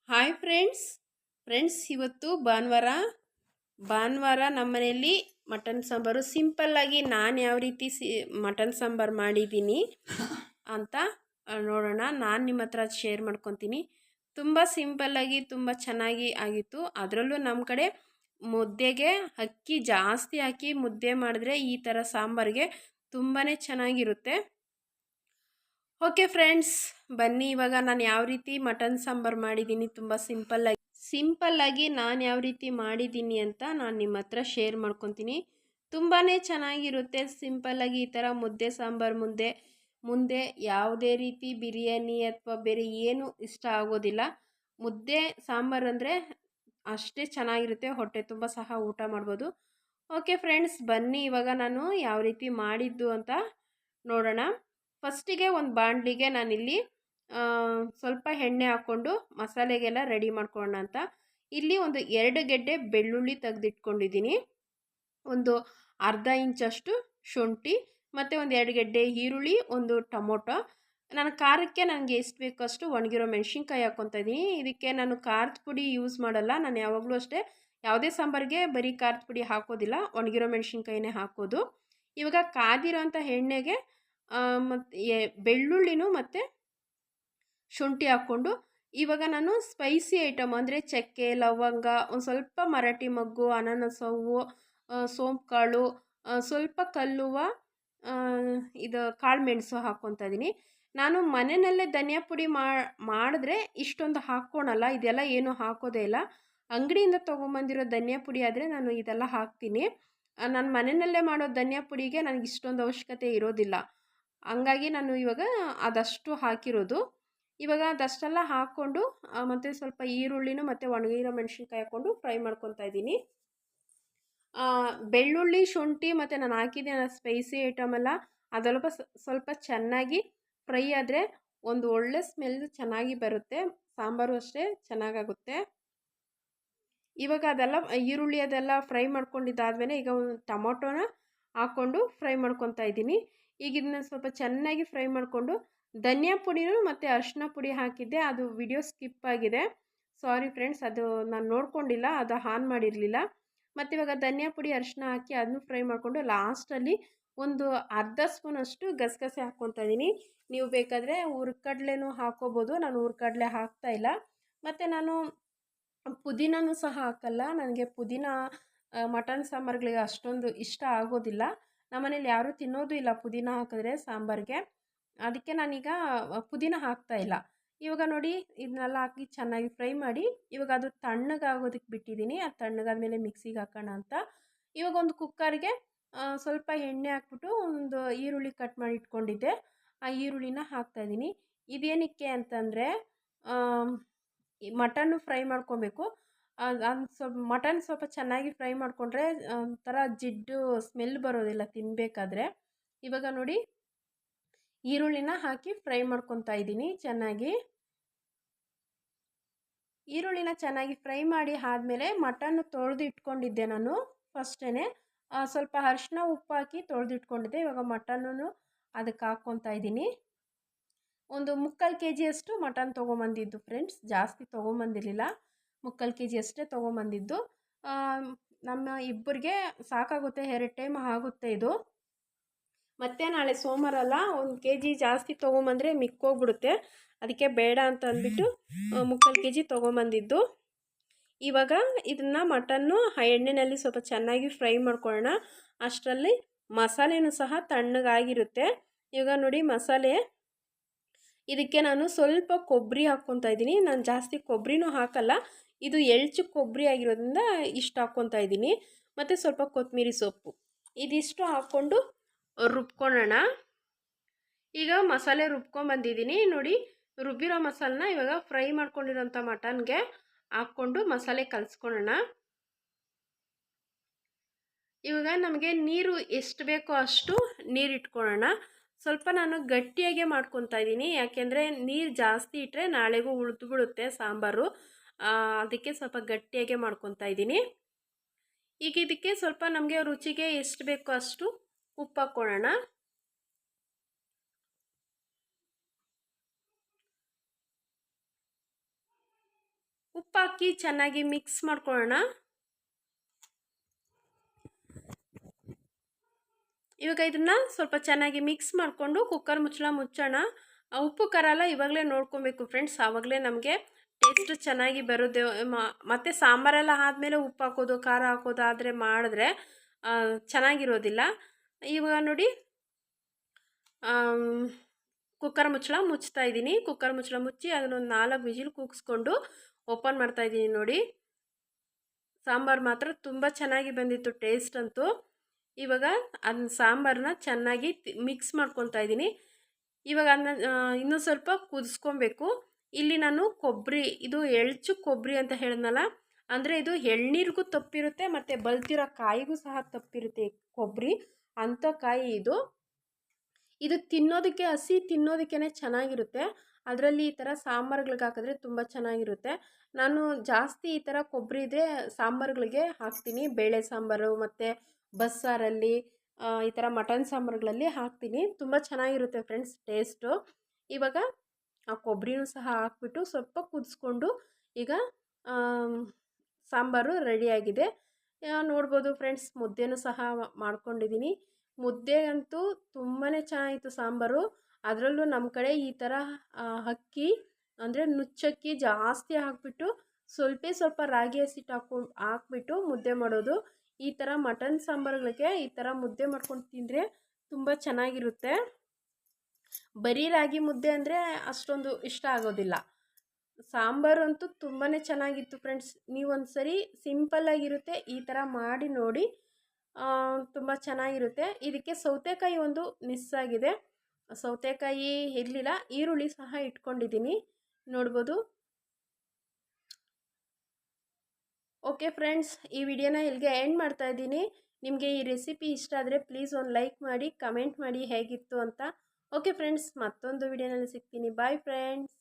Hi friends ಇವತ್ತು ಭಾನುವಾರ ನಮ್ಮ ಮನೆಯಲ್ಲಿ ಮಟನ್ ಸಾಂಬಾರು ಸಿಂಪಲ್ಲಾಗಿ ನಾನು ಯಾವ ರೀತಿ ಮಟನ್ ಸಾಂಬಾರು ಮಾಡಿದ್ದೀನಿ ಅಂತ ನೋಡೋಣ. ನಾನು ನಿಮ್ಮ ಹತ್ರ ಶೇರ್ ಮಾಡ್ಕೊತೀನಿ. ತುಂಬ ಸಿಂಪಲ್ಲಾಗಿ ತುಂಬ ಚೆನ್ನಾಗಿ ಆಗಿತ್ತು. ಅದರಲ್ಲೂ ನಮ್ಮ ಕಡೆ ಮುದ್ದೆಗೆ ಅಕ್ಕಿ ಜಾಸ್ತಿ ಹಾಕಿ ಮುದ್ದೆ ಮಾಡಿದ್ರೆ ಈ ಥರ ಸಾಂಬಾರಿಗೆ ತುಂಬಾ ಚೆನ್ನಾಗಿರುತ್ತೆ. ಓಕೆ ಫ್ರೆಂಡ್ಸ್, ಬನ್ನಿ ಇವಾಗ ನಾನು ಯಾವ ರೀತಿ ಮಟನ್ ಸಾಂಬಾರು ಮಾಡಿದ್ದೀನಿ ತುಂಬ ಸಿಂಪಲ್ಲಾಗಿ ನಾನು ಯಾವ ರೀತಿ ಮಾಡಿದ್ದೀನಿ ಅಂತ ನಾನು ನಿಮ್ಮ ಹತ್ರ ಶೇರ್ ಮಾಡ್ಕೊತೀನಿ. ತುಂಬಾ ಚೆನ್ನಾಗಿರುತ್ತೆ ಸಿಂಪಲ್ಲಾಗಿ ಈ ಥರ ಮುದ್ದೆ ಸಾಂಬಾರು ಮುಂದೆ ಯಾವುದೇ ರೀತಿ ಬಿರಿಯಾನಿ ಅಥವಾ ಬೇರೆ ಏನು ಇಷ್ಟ ಆಗೋದಿಲ್ಲ. ಮುದ್ದೆ ಸಾಂಬಾರು ಅಂದರೆ ಅಷ್ಟೇ ಚೆನ್ನಾಗಿರುತ್ತೆ, ಹೊಟ್ಟೆ ತುಂಬ ಸಹ ಊಟ ಮಾಡ್ಬೋದು. ಓಕೆ ಫ್ರೆಂಡ್ಸ್, ಬನ್ನಿ ಇವಾಗ ನಾನು ಯಾವ ರೀತಿ ಮಾಡಿದ್ದು ಅಂತ ನೋಡೋಣ. ಫಸ್ಟಿಗೆ ಒಂದು ಬಾಣಲಿಗೆ ನಾನಿಲ್ಲಿ ಸ್ವಲ್ಪ ಎಣ್ಣೆ ಹಾಕ್ಕೊಂಡು ಮಸಾಲೆಗೆಲ್ಲ ರೆಡಿ ಮಾಡ್ಕೊಳ್ಳೋಣ ಅಂತ ಇಲ್ಲಿ ಒಂದು 2 ಗೆಡ್ಡೆ ಬೆಳ್ಳುಳ್ಳಿ ತೆಗೆದಿಟ್ಕೊಂಡಿದ್ದೀನಿ, ಒಂದು ಅರ್ಧ ಇಂಚಷ್ಟು ಶುಂಠಿ ಮತ್ತು ಒಂದು 2 ಗೆಡ್ಡೆ ಈರುಳ್ಳಿ, ಒಂದು ಟೊಮೊಟೊ. ನನ್ನ ಖಾರಕ್ಕೆ ನನಗೆ ಎಷ್ಟು ಬೇಕೋ ಅಷ್ಟು ಒಣಗಿರೋ ಮೆಣಸಿನ್ಕಾಯಿ ಹಾಕ್ಕೊತಾ ಇದ್ದೀನಿ. ಇದಕ್ಕೆ ನಾನು ಖಾರದ ಪುಡಿ ಯೂಸ್ ಮಾಡಲ್ಲ. ನಾನು ಯಾವಾಗಲೂ ಅಷ್ಟೇ ಯಾವುದೇ ಸಾಂಬಾರಿಗೆ ಬರೀ ಖಾರದ ಪುಡಿ ಹಾಕೋದಿಲ್ಲ, ಒಣಗಿರೋ ಮೆಣಸಿನ್ಕಾಯಿನೇ ಹಾಕೋದು. ಇವಾಗ ಕಾದಿರೋಂಥ ಎಣ್ಣೆಗೆ ಮತ್ತು ಬೆಳ್ಳುಳ್ಳಿನೂ ಮತ್ತು ಶುಂಠಿ ಹಾಕ್ಕೊಂಡು ಇವಾಗ ನಾನು ಸ್ಪೈಸಿ ಐಟಮ್ ಅಂದರೆ ಚಕ್ಕೆ, ಲವಂಗ, ಒಂದು ಸ್ವಲ್ಪ ಮರಾಠಿ ಮೊಗ್ಗು, ಅನಾನಸ್ ಹೂವು, ಸೋಂಪು ಕಾಳು, ಸ್ವಲ್ಪ ಕಲ್ಲುವ, ಇದು ಕಾಳು ಮೆಣಸು ಹಾಕ್ಕೊತಾ ಇದ್ದೀನಿ. ನಾನು ಮನೆಯಲ್ಲೇ ಧನಿಯಾ ಪುಡಿ ಮಾಡಿದ್ರೆ ಇಷ್ಟೊಂದು ಹಾಕ್ಕೊಳಲ್ಲ, ಇದೆಲ್ಲ ಏನು ಹಾಕೋದೇ ಇಲ್ಲ. ಅಂಗಡಿಯಿಂದ ತೊಗೊಂಬಂದಿರೋ ಧನಿಯಾ ಪುಡಿ ಆದರೆ ನಾನು ಇದೆಲ್ಲ ಹಾಕ್ತೀನಿ. ನಾನು ಮನೆಯಲ್ಲೇ ಮಾಡೋ ಧನಿಯಾ ಪುಡಿಗೆ ನನಗೆ ಇಷ್ಟೊಂದು ಅವಶ್ಯಕತೆ ಇರೋದಿಲ್ಲ. ಹಂಗಾಗಿ ನಾನು ಇವಾಗ ಅದಷ್ಟು ಹಾಕಿರೋದು. ಇವಾಗ ಅದಷ್ಟೆಲ್ಲ ಹಾಕ್ಕೊಂಡು ಮತ್ತು ಸ್ವಲ್ಪ ಈರುಳ್ಳಿನೂ ಮತ್ತು ಒಣಗಿರೋ ಮೆಣಸಿನ್ಕಾಯಿ ಹಾಕ್ಕೊಂಡು ಫ್ರೈ ಮಾಡ್ಕೊತಾ ಇದ್ದೀನಿ. ಬೆಳ್ಳುಳ್ಳಿ, ಶುಂಠಿ ಮತ್ತು ನಾನು ಹಾಕಿದ್ದೀನಿ ಸ್ಪೈಸಿ ಐಟಮೆಲ್ಲ ಅದೆಲ್ಲ ಸ್ವಲ್ಪ ಚೆನ್ನಾಗಿ ಫ್ರೈ ಆದರೆ ಒಂದು ಒಳ್ಳೆ ಸ್ಮೆಲ್ ಚೆನ್ನಾಗಿ ಬರುತ್ತೆ, ಸಾಂಬಾರು ಅಷ್ಟೇ ಚೆನ್ನಾಗಾಗುತ್ತೆ. ಇವಾಗ ಅದೆಲ್ಲ ಈರುಳ್ಳಿ ಅದೆಲ್ಲ ಫ್ರೈ ಮಾಡ್ಕೊಂಡಿದ್ದಾದಮೇಲೆ ಈಗ ಒಂದು ಟೊಮೊಟೊನ ಹಾಕ್ಕೊಂಡು ಫ್ರೈ ಮಾಡ್ಕೊತಾ ಇದ್ದೀನಿ. ಈಗ ಇದನ್ನ ಸ್ವಲ್ಪ ಚೆನ್ನಾಗಿ ಫ್ರೈ ಮಾಡಿಕೊಂಡು ಧನಿಯಾ ಪುಡಿನೂ ಮತ್ತು ಅರಿಶಿನ ಪುಡಿ ಹಾಕಿದ್ದೆ, ಅದು ವಿಡಿಯೋ ಸ್ಕಿಪ್ ಆಗಿದೆ, ಸಾರಿ ಫ್ರೆಂಡ್ಸ್, ಅದು ನಾನು ನೋಡ್ಕೊಂಡಿಲ್ಲ, ಅದು ಆನ್ ಮಾಡಿರಲಿಲ್ಲ. ಮತ್ತು ಇವಾಗ ಧನಿಯಾ ಪುಡಿ ಅರಿಶಿನ ಹಾಕಿ ಅದನ್ನು ಫ್ರೈ ಮಾಡಿಕೊಂಡು ಲಾಸ್ಟಲ್ಲಿ ಒಂದು ಅರ್ಧ ಸ್ಪೂನಷ್ಟು ಗಸಗಸೆ ಹಾಕ್ಕೊತಾ ಇದ್ದೀನಿ. ನೀವು ಬೇಕಾದರೆ ಹುರ್ಗಡ್ಲೆನೂ ಹಾಕ್ಕೋಬೋದು, ನಾನು ಹುರ್ಗಡ್ಲೆ ಹಾಕ್ತಾಯಿಲ್ಲ. ಮತ್ತು ನಾನು ಪುದೀನೂ ಸಹ ಹಾಕಲ್ಲ. ನನಗೆ ಪುದೀನ ಮಟನ್ ಸಾಂಬಾರುಗಳಿಗೆ ಅಷ್ಟೊಂದು ಇಷ್ಟ ಆಗೋದಿಲ್ಲ. ನಮ್ಮನೇಲಿ ಯಾರೂ ತಿನ್ನೋದು ಇಲ್ಲ ಪುದೀನ ಹಾಕಿದ್ರೆ ಸಾಂಬಾರಿಗೆ, ಅದಕ್ಕೆ ನಾನೀಗ ಪುದೀನ ಹಾಕ್ತಾಯಿಲ್ಲ. ಇವಾಗ ನೋಡಿ ಇದನ್ನೆಲ್ಲ ಹಾಕಿ ಚೆನ್ನಾಗಿ ಫ್ರೈ ಮಾಡಿ ಇವಾಗ ಅದು ತಣ್ಣಗಾಗೋದಕ್ಕೆ ಬಿಟ್ಟಿದ್ದೀನಿ. ಅದು ತಣ್ಣಗಾದ್ಮೇಲೆ ಮಿಕ್ಸಿಗೆ ಹಾಕೋಣ ಅಂತ ಇವಾಗ ಒಂದು ಕುಕ್ಕರ್ಗೆ ಸ್ವಲ್ಪ ಎಣ್ಣೆ ಹಾಕ್ಬಿಟ್ಟು ಒಂದು ಈರುಳ್ಳಿ ಕಟ್ ಮಾಡಿ ಇಟ್ಕೊಂಡಿದ್ದೆ, ಆ ಈರುಳ್ಳಿನ ಹಾಕ್ತಾಯಿದ್ದೀನಿ. ಇದೇನಕ್ಕೆ ಅಂತಂದರೆ ಮಟನ್ನು ಫ್ರೈ ಮಾಡ್ಕೊಬೇಕು. ಸ್ವಲ್ಪ ಮಟನ್ ಸ್ವಲ್ಪ ಚೆನ್ನಾಗಿ ಫ್ರೈ ಮಾಡಿಕೊಂಡ್ರೆ ಒಂಥರ ಜಿಡ್ಡು ಸ್ಮೆಲ್ ಬರೋದಿಲ್ಲ ತಿನ್ನಬೇಕಾದ್ರೆ. ಇವಾಗ ನೋಡಿ ಈರುಳ್ಳಿನ ಹಾಕಿ ಫ್ರೈ ಮಾಡ್ಕೊತಾ ಇದ್ದೀನಿ ಚೆನ್ನಾಗಿ. ಈರುಳ್ಳಿನ ಚೆನ್ನಾಗಿ ಫ್ರೈ ಮಾಡಿ ಆದಮೇಲೆ ಮಟನ್ನು ತೊಳೆದು ಇಟ್ಕೊಂಡಿದ್ದೆ ನಾನು ಫಸ್ಟೇ. ಸ್ವಲ್ಪ ಅರಿಶಿನ ಉಪ್ಪು ಹಾಕಿ ತೊಳೆದಿಟ್ಕೊಂಡಿದ್ದೆ. ಇವಾಗ ಮಟನ್ನು ಅದಕ್ಕೆ ಹಾಕ್ಕೊತಾ ಇದ್ದೀನಿ. ಒಂದು 3/4 kg ಅಷ್ಟು ಮಟನ್ ತೊಗೊಂಬಂದಿದ್ದು ಫ್ರೆಂಡ್ಸ್, ಜಾಸ್ತಿ ತೊಗೊಂಬಂದಿರಲಿಲ್ಲ, 3/4 kg ಅಷ್ಟೇ ತೊಗೊಂಬಂದಿದ್ದು. ನಮ್ಮ ಇಬ್ಬರಿಗೆ ಸಾಕಾಗುತ್ತೆ, 2 ಟೈಮ್ ಆಗುತ್ತೆ ಇದು. ಮತ್ತು ನಾಳೆ ಸೋಮವಾರ ಅಲ್ಲ, 1 kg ಜಾಸ್ತಿ ತೊಗೊಂಬಂದರೆ ಮಿಕ್ಕೋಗ್ಬಿಡುತ್ತೆ, ಅದಕ್ಕೆ ಬೇಡ ಅಂತ ಅಂದ್ಬಿಟ್ಟು 3/4 kg ತೊಗೊಂಬಂದಿದ್ದು. ಇವಾಗ ಇದನ್ನು ಮಟನ್ನು ಎಣ್ಣೆಯಲ್ಲಿ ಸ್ವಲ್ಪ ಚೆನ್ನಾಗಿ ಫ್ರೈ ಮಾಡ್ಕೊಳ್ಳೋಣ. ಅಷ್ಟರಲ್ಲಿ ಮಸಾಲೆನೂ ಸಹ ತಣ್ಣಗಾಗಿರುತ್ತೆ. ಇವಾಗ ನೋಡಿ ಮಸಾಲೆ, ಇದಕ್ಕೆ ನಾನು ಸ್ವಲ್ಪ ಕೊಬ್ಬರಿ ಹಾಕ್ಕೊತಾ ಇದ್ದೀನಿ. ನಾನು ಜಾಸ್ತಿ ಕೊಬ್ಬರಿನೂ ಹಾಕಲ್ಲ, ಇದು ಎಳ್ಚು ಕೊಬ್ಬರಿ ಆಗಿರೋದ್ರಿಂದ ಇಷ್ಟು ಹಾಕ್ಕೊತಾ ಇದ್ದೀನಿ. ಮತ್ತು ಸ್ವಲ್ಪ ಕೊತ್ತಂಬರಿ ಸೊಪ್ಪು, ಇದಿಷ್ಟು ಹಾಕ್ಕೊಂಡು ರುಬ್ಕೊಳ್ಳೋಣ. ಈಗ ಮಸಾಲೆ ರುಬ್ಕೊಂಬಂದಿದ್ದೀನಿ ನೋಡಿ. ರುಬ್ಬಿರೋ ಮಸಾಲನ್ನ ಇವಾಗ ಫ್ರೈ ಮಾಡ್ಕೊಂಡಿರೋಂಥ ಮಟನ್ಗೆ ಹಾಕ್ಕೊಂಡು ಮಸಾಲೆ ಕಲಿಸ್ಕೊಳ್ಳೋಣ. ಇವಾಗ ನಮಗೆ ನೀರು ಎಷ್ಟು ಬೇಕೋ ಅಷ್ಟು ನೀರು ಇಟ್ಕೊಳ್ಳೋಣ. ಸ್ವಲ್ಪ ನಾನು ಗಟ್ಟಿಯಾಗೆ ಮಾಡ್ಕೊತಾ ಇದ್ದೀನಿ, ಯಾಕೆಂದರೆ ನೀರು ಜಾಸ್ತಿ ಇಟ್ಟರೆ ನಾಳೆಗೂ ಉಳಿದ್ಬಿಡುತ್ತೆ ಸಾಂಬಾರು, ಅದಕ್ಕೆ ಸ್ವಲ್ಪ ಗಟ್ಟಿಯಾಗೆ ಮಾಡ್ಕೊತಾ ಇದ್ದೀನಿ. ಈಗ ಇದಕ್ಕೆ ಸ್ವಲ್ಪ ನಮಗೆ ರುಚಿಗೆ ಎಷ್ಟು ಬೇಕೋ ಅಷ್ಟು ಉಪ್ಪು ಹಾಕ್ಕೊಳ್ಳೋಣ. ಉಪ್ಪು ಹಾಕಿ ಚೆನ್ನಾಗಿ ಮಿಕ್ಸ್ ಮಾಡ್ಕೊಳ್ಳೋಣ. ಇವಾಗ ಇದನ್ನು ಸ್ವಲ್ಪ ಚೆನ್ನಾಗಿ ಮಿಕ್ಸ್ ಮಾಡಿಕೊಂಡು ಕುಕ್ಕರ್ ಮುಚ್ಚೋಣ. ಉಪ್ಪು ಖಾರ ಎಲ್ಲ ಇವಾಗಲೇ ನೋಡ್ಕೊಬೇಕು ಫ್ರೆಂಡ್ಸ್, ಆವಾಗಲೇ ನಮಗೆ ಟೇಸ್ಟ್ ಚೆನ್ನಾಗಿ ಬರುತ್ತೆ. ಮತ್ತು ಸಾಂಬಾರೆಲ್ಲ ಆದಮೇಲೆ ಉಪ್ಪು ಹಾಕೋದು ಖಾರ ಹಾಕೋದು ಆದರೆ ಮಾಡಿದ್ರೆ ಚೆನ್ನಾಗಿರೋದಿಲ್ಲ. ಇವಾಗ ನೋಡಿ ಕುಕ್ಕರ್ ಮುಚ್ತಾ ಇದ್ದೀನಿ. ಕುಕ್ಕರ್ ಮುಚ್ಚಿ ಅದನ್ನೊಂದು 4 ವಿಜಿಲ್ ಕೂಗಿಸ್ಕೊಂಡು ಓಪನ್ ಮಾಡ್ತಾಯಿದ್ದೀನಿ. ನೋಡಿ ಸಾಂಬಾರು ಮಾತ್ರ ತುಂಬ ಚೆನ್ನಾಗಿ ಬಂದಿತ್ತು ಟೇಸ್ಟ್ ಅಂತೂ. ಇವಾಗ ಅದನ್ನ ಸಾಂಬಾರನ್ನ ಚೆನ್ನಾಗಿ ಮಿಕ್ಸ್ ಮಾಡ್ಕೊತಾ ಇದ್ದೀನಿ. ಇವಾಗ ಅದನ್ನ ಇನ್ನೂ ಸ್ವಲ್ಪ ಕುದಿಸ್ಕೊಬೇಕು. ಇಲ್ಲಿ ನಾನು ಕೊಬ್ಬರಿ, ಇದು ಎಳ್ಚು ಕೊಬ್ಬರಿ ಅಂತ ಹೇಳಿದ್ನಲ್ಲ, ಅಂದರೆ ಇದು ಎಳ್ನೀರಿಗೂ ತಪ್ಪಿರುತ್ತೆ ಮತ್ತು ಬಲ್ತಿರೋ ಕಾಯಿಗೂ ಸಹ ತಪ್ಪಿರುತ್ತೆ ಕೊಬ್ಬರಿ. ಅಂಥ ಕಾಯಿ ಇದು ತಿನ್ನೋದಕ್ಕೆ ಹಸಿ ತಿನ್ನೋದಕ್ಕೇ ಚೆನ್ನಾಗಿರುತ್ತೆ. ಅದರಲ್ಲಿ ಈ ಥರ ಸಾಂಬಾರುಗಳಿಗೆ ಹಾಕಿದ್ರೆ ತುಂಬ ಚೆನ್ನಾಗಿರುತ್ತೆ. ನಾನು ಜಾಸ್ತಿ ಈ ಥರ ಕೊಬ್ಬರಿ ಇದೆ ಸಾಂಬಾರುಗಳಿಗೆ ಹಾಕ್ತೀನಿ. ಬೇಳೆ ಸಾಂಬಾರು ಮತ್ತು ಬಸ್ಸಾರಲ್ಲಿ ಈ ಥರ ಮಟನ್ ಸಾಂಬಾರುಗಳಲ್ಲಿ ಹಾಕ್ತೀನಿ. ತುಂಬ ಚೆನ್ನಾಗಿರುತ್ತೆ ಫ್ರೆಂಡ್ಸ್ ಟೇಸ್ಟು. ಇವಾಗ ಆ ಕೊಬ್ಬರಿನೂ ಸಹ ಹಾಕ್ಬಿಟ್ಟು ಸ್ವಲ್ಪ ಕುದಿಸ್ಕೊಂಡು ಈಗ ಸಾಂಬಾರು ರೆಡಿಯಾಗಿದೆ. ನೋಡ್ಬೋದು ಫ್ರೆಂಡ್ಸ್, ಮುದ್ದೆನೂ ಸಹ ಮಾಡ್ಕೊಂಡಿದ್ದೀನಿ. ಮುದ್ದೆ ಅಂತೂ ತುಂಬಾ ಚೆನ್ನಾಗಿತ್ತು ಸಾಂಬಾರು. ಅದರಲ್ಲೂ ನಮ್ಮ ಕಡೆ ಈ ಥರ ಅಕ್ಕಿ ಅಂದರೆ ನುಚ್ಚಕ್ಕಿ ಜಾಸ್ತಿ ಹಾಕ್ಬಿಟ್ಟು ಸ್ವಲ್ಪ ರಾಗಿ ಹಸಿಟ್ಟು ಹಾಕ್ಬಿಟ್ಟು ಮುದ್ದೆ ಮಾಡೋದು. ಈ ಥರ ಮಟನ್ ಸಾಂಬಾರುಗಳಿಗೆ ಈ ಥರ ಮುದ್ದೆ ಮಾಡ್ಕೊಂಡು ತಿಂದರೆ ತುಂಬ ಚೆನ್ನಾಗಿರುತ್ತೆ. ಬರೀ ರಾಗಿ ಮುದ್ದೆ ಅಂದರೆ ಅಷ್ಟೊಂದು ಇಷ್ಟ ಆಗೋದಿಲ್ಲ. ಸಾಂಬಾರು ಅಂತೂ ತುಂಬಾ ಚೆನ್ನಾಗಿತ್ತು ಫ್ರೆಂಡ್ಸ್. ನೀವೊಂದು ಸರಿ ಸಿಂಪಲ್ಲಾಗಿರುತ್ತೆ ಈ ಥರ ಮಾಡಿ ನೋಡಿ, ತುಂಬ ಚೆನ್ನಾಗಿರುತ್ತೆ. ಇದಕ್ಕೆ ಸೌತೆಕಾಯಿ ಒಂದು ಮಿಸ್ ಆಗಿದೆ. ಸೌತೆಕಾಯಿ ಇರಲಿಲ್ಲ, ಈರುಳ್ಳಿ ಸಹ ಇಟ್ಕೊಂಡಿದ್ದೀನಿ, ನೋಡ್ಬೋದು. ಓಕೆ ಫ್ರೆಂಡ್ಸ್, ಈ ವಿಡಿಯೋನ ಇಲ್ಲಿಗೆ ಎಂಡ್ ಮಾಡ್ತಾ ಇದ್ದೀನಿ. ನಿಮಗೆ ಈ ರೆಸಿಪಿ ಇಷ್ಟ ಆದರೆ ಪ್ಲೀಸ್ ಒಂದು ಲೈಕ್ ಮಾಡಿ, ಕಮೆಂಟ್ ಮಾಡಿ ಹೇಗಿತ್ತು ಅಂತ. ಓಕೆ ಫ್ರೆಂಡ್ಸ್, ಮತ್ತೊಂದು ವಿಡಿಯೋನಲ್ಲಿ ಸಿಗ್ತೀನಿ. Bye friends.